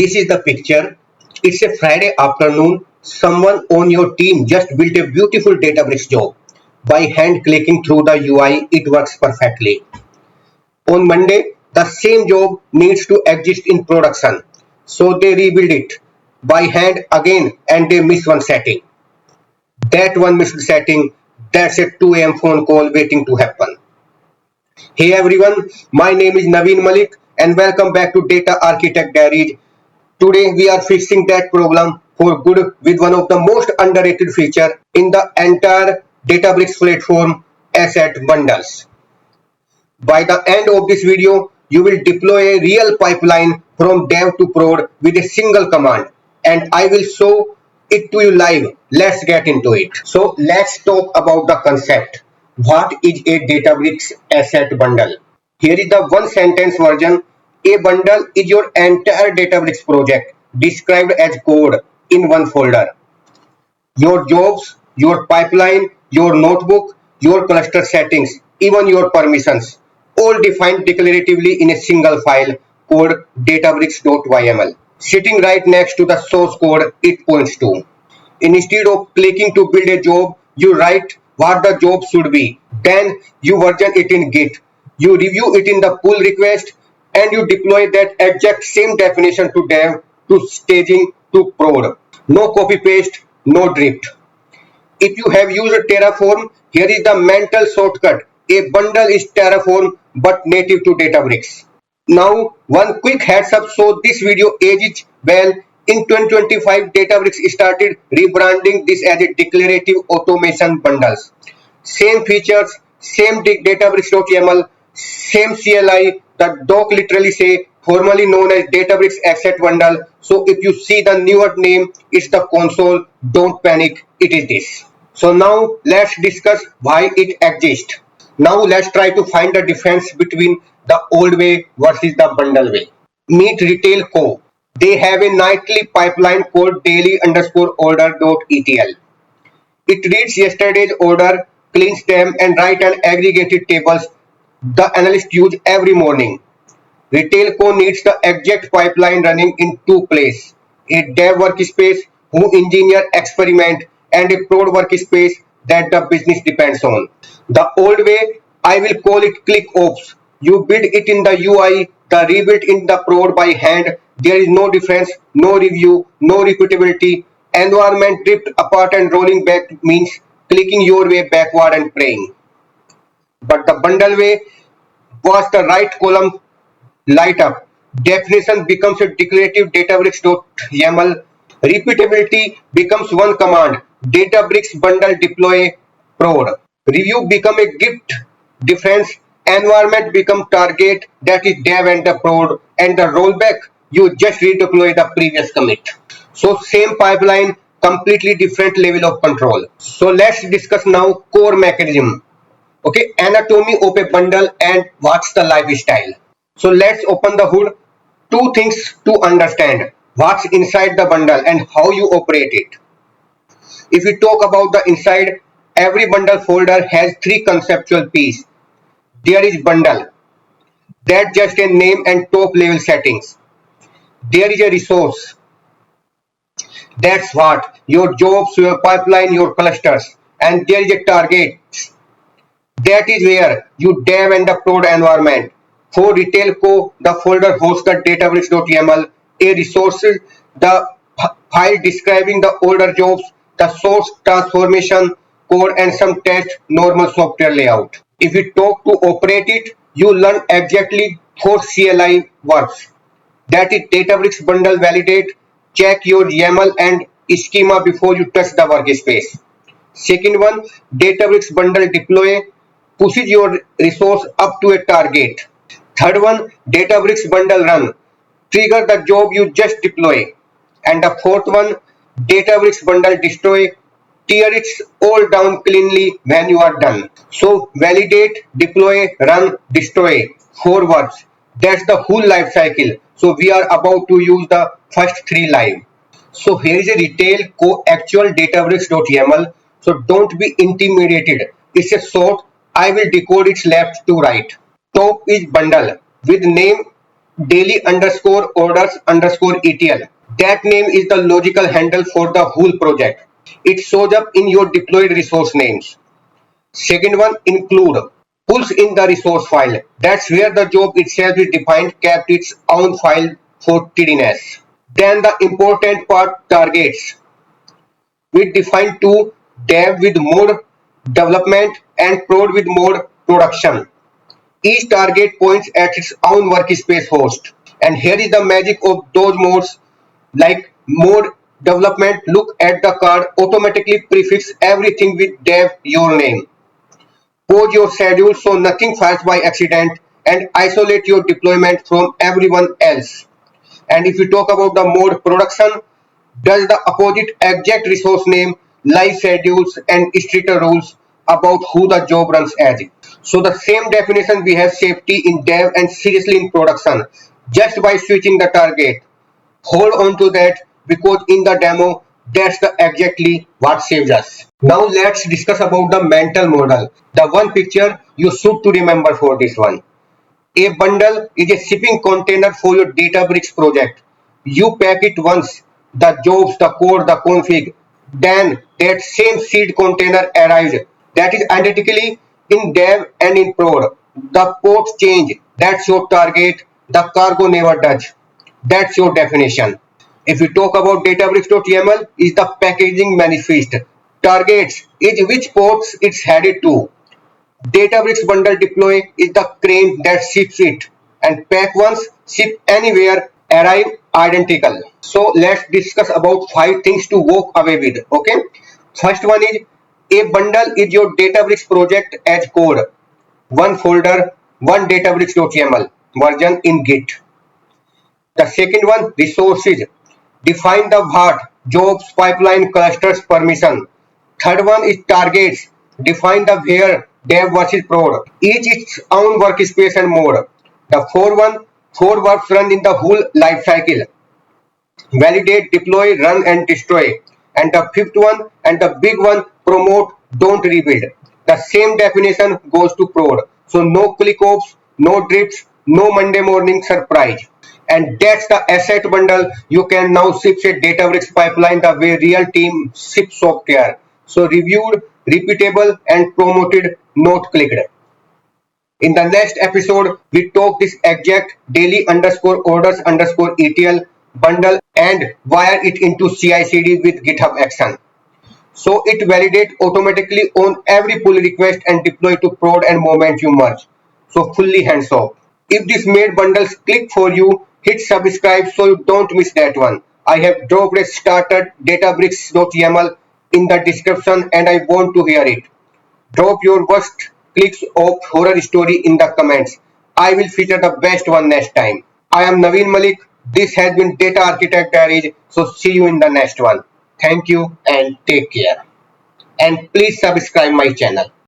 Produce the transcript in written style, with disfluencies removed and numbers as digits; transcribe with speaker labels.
Speaker 1: This is the picture. It's a Friday afternoon. Someone on your team just built a beautiful Databricks job. By hand clicking through the UI, it works perfectly. On Monday, the same job needs to exist in production. So they rebuild it by hand again and they miss one setting. That one missed setting, that's a 2 a.m. phone call waiting to happen. Hey everyone, my name is Naveen Malik and welcome back to Data Architect Diaries. Today we are fixing that problem for good with one of the most underrated feature in the entire Databricks platform, Asset Bundles. By the end of this video, you will deploy a real pipeline from dev to prod with a single command, and I will show it to you live. Let's get into it. So let's talk about the concept. What is a Databricks Asset Bundle? Here is the one sentence version. A bundle is your entire Databricks project described as code in one folder. Your jobs, your pipeline, your notebook, your cluster settings, even your permissions, all defined declaratively in a single file called databricks.yml, sitting right next to the source code it points to. Instead of clicking to build a job, you write what the job should be. Then you version it in Git. You review it in the pull request and you deploy that exact same definition to dev, to staging, to prod. No copy paste, no drift. If you have used Terraform, here is the mental shortcut. A bundle is Terraform but native to Databricks. Now, one quick heads up, so this video ages well. In 2025, Databricks started rebranding this as a Declarative Automation Bundles. Same features, same databricks.yml, same CLI. The doc literally say formerly known as Databricks Asset Bundle. So if you see the newer name, it's the console. Don't panic, it is this. So now let's discuss why it exists. Now let's try to find the difference between the old way versus the bundle way. Meet RetailCo. They have a nightly pipeline called daily_order.etl. It reads yesterday's order, cleans them and writes an aggregated tables the analyst use every morning. RetailCo needs the exact pipeline running in two places. A dev workspace who engineer experiment and a prod workspace that the business depends on. The old way, I will call it click ops. You build it in the UI, the rebuild in the prod by hand. There is no difference, no review, no repeatability. Environment drift apart and rolling back means clicking your way backward and praying. But the bundle way was the right column light up. Definition becomes a declarative databricks.yml. Repeatability becomes one command. Databricks bundle deploy prod. Review become a gift difference. Environment become target, that is dev and the prod, and the rollback you just redeploy the previous commit. So same pipeline, completely different level of control. So let's discuss now core mechanism. Okay, anatomy of a bundle and what's the lifestyle. So let's open the hood. Two things to understand: what's inside the bundle and how you operate it. If we talk about the inside, every bundle folder has three conceptual pieces. There is bundle, that's just a name and top level settings. There is a resource, that's what your jobs, your pipeline, your clusters. And there is a target, that is where you dev and the prod environment. For RetailCo, the folder hosts the databricks.yml, a resources, the file describing the older jobs, the source transformation code and some test normal software layout. If you talk to operate it, you learn exactly how CLI works. That is Databricks bundle validate, check your YAML and schema before you touch the workspace. Second one, Databricks bundle deploy, pushes your resource up to a target. Third one, Databricks bundle run, trigger the job you just deploy. And the fourth one, Databricks bundle destroy, tear it all down cleanly when you are done. So validate, deploy, run, destroy. 4 words. That's the whole life cycle. So we are about to use the first 3 live. So here is a RetailCo actual databricks.yml. So don't be intimidated. It's a short. I will decode its left to right. Top is bundle with name daily underscore orders underscore ETL. That name is the logical handle for the whole project. It shows up in your deployed resource names. Second one, include, pulls in the resource file. That's where the job itself is defined, kept its own file for tidiness. Then the important part, targets. We define two, dev with mode development and prod with mode production. Each target points at its own workspace host. And here is the magic of those modes, like mode development. Look at the card, automatically prefix everything with dev your name. Pause your schedule so nothing fails by accident, and isolate your deployment from everyone else. And if you talk about the mode production, does the opposite exact resource name, live schedules and stricter rules about who the job runs as. So the same definition we have safety in dev and seriously in production, just by switching the target. Hold on to that, because in the demo, that's the exactly what saves us. Now let's discuss about the mental model. The one picture you should to remember for this one. A bundle is a shipping container for your Databricks project. You pack it once, the jobs, the code, the config. Then that same seed container arrives. That is identically in dev and in prod. The ports change. That's your target. The cargo never does. That's your definition. If we talk about databricks.yml, is the packaging manifest. Targets is which ports it's headed to. Databricks bundle deploy is the crane that ships it, and pack once, ship anywhere, arrive identical. So let's discuss about 5 things to walk away with. Okay, first one is, a bundle is your Databricks project as code. One folder, one databricks.yml version in Git. The second one, resources. Define the what, jobs, pipeline, clusters, permission. Third one is targets. Define the where, dev versus prod. Each its own workspace and mode. The fourth one, four verbs run in the whole lifecycle. Validate, deploy, run and destroy. And the fifth one and the big one, promote, don't rebuild. The same definition goes to prod. So no click offs, no drips, no Monday morning surprise. And that's the asset bundle. You can now ship a Databricks pipeline the way real team ships software. So reviewed, repeatable and promoted, not clicked. In the next episode, we talk this exact daily underscore orders underscore ETL bundle and wire it into CI/CD with GitHub Action. So it validates automatically on every pull request and deploy to prod and moment you merge. So fully hands off. If this made bundles click for you, hit subscribe so you don't miss that one. I have dropped a started databricks.yml in the description and I want to hear it. Drop your worst clicks of horror story in the comments. I will feature the best one next time. I am Naveen Malik. This has been Data Architect Diaries. So see you in the next one. Thank you and take care. And please subscribe my channel.